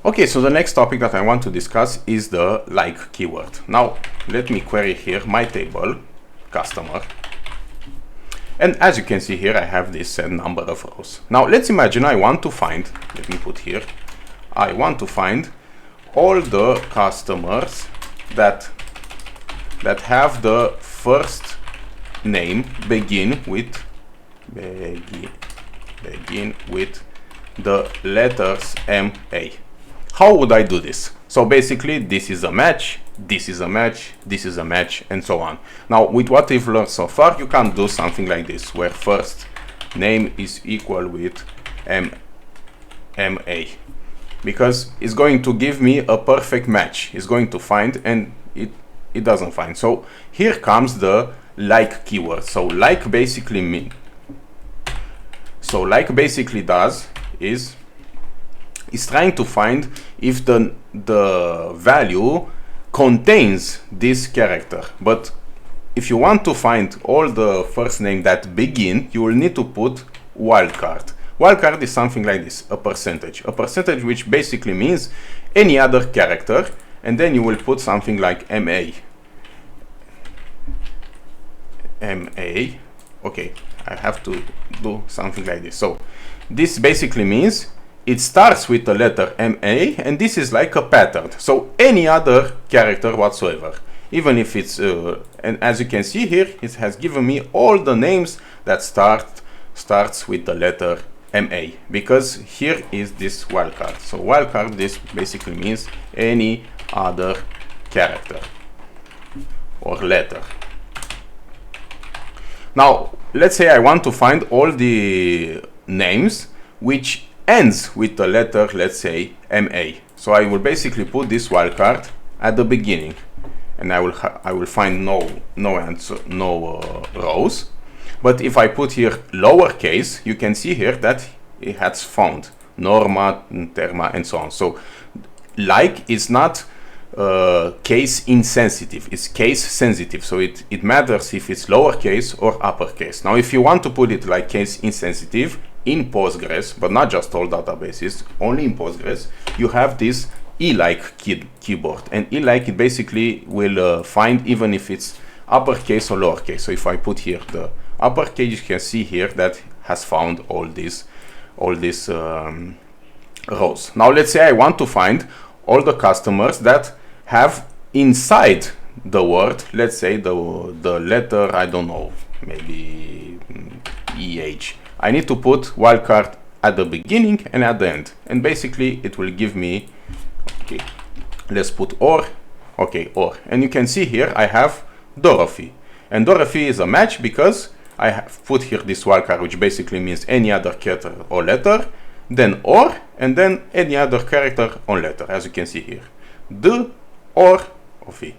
Okay, so the next topic that I want to discuss is the like keyword. Now, let me query here my table, customer. And as you can see here, I have this number of rows. Now, let's imagine I want to find, let me put here, I want to find all the customers that have the first name begin with the letters MA. How would I do this? So basically, this is a match, this is a match, this is a match, and so on. Now, with what we've learned so far, you can do something like this, where first name is equal with MA, because it's going to give me a perfect match. It's going to find, and it doesn't find. So here comes the like keyword. So like basically does is trying to find if the value contains this character. But if you want to find all the first name that begin, you will need to put wildcard. Wildcard is something like this, a percentage, which basically means any other character, and then you will put something like MA. Okay, I have to do something like this. So this basically means it starts with the letter MA, and this is like a pattern. So any other character whatsoever, even if it's and as you can see here, it has given me all the names that starts with the letter MA, because here is this wildcard. So wildcard, this basically means any other character or letter. Now, let's say I want to find all the names which ends with the letter, let's say, MA. So I will basically put this wildcard at the beginning, and I will find no rows. But if I put here lowercase, you can see here that it has found Norma, Terma, and so on. So like is not case insensitive, it's case sensitive. So it matters if it's lowercase or uppercase. Now, if you want to put it like case insensitive in Postgres, but not just all databases, only in Postgres, you have this like keyboard. And like, it basically will find even if it's uppercase or lowercase. So if I put here the uppercase, you can see here that has found all these rows. Now, let's say I want to find all the customers that have inside the word, let's say the letter, I don't know, maybe EH. I need to put wildcard at the beginning and at the end, and basically it will give me, okay, let's put OR, okay, OR, and you can see here I have Dorothy, and Dorothy is a match because I have put here this wildcard, which basically means any other character or letter, then OR, and then any other character or letter, as you can see here. D, OR, Ofi.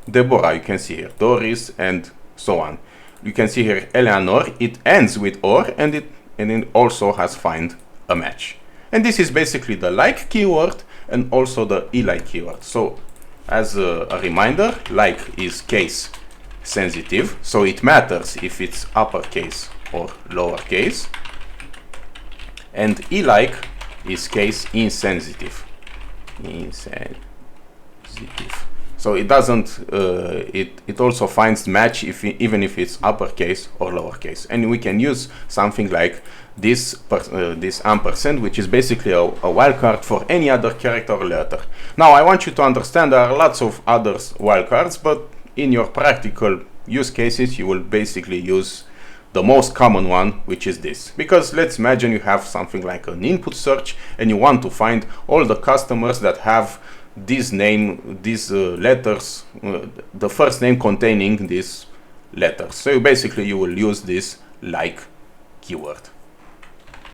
Deborah, you can see here, Doris, and so on. You can see here Eleanor, it ends with OR, and it also has find a match. And this is basically the like keyword and also the like keyword. So as a reminder, like is case sensitive, so it matters if it's uppercase or lowercase, and like is case insensitive. So it doesn't it also finds match even if it's uppercase or lowercase. And we can use something like this ampersand, which is basically a wildcard for any other character or letter. Now, I want you to understand there are lots of other wildcards, but in your practical use cases, you will basically use the most common one, which is this. Because let's imagine you have something like an input search, and you want to find all the customers that have this name, these letters, the first name containing these letters. So basically you will use this like keyword.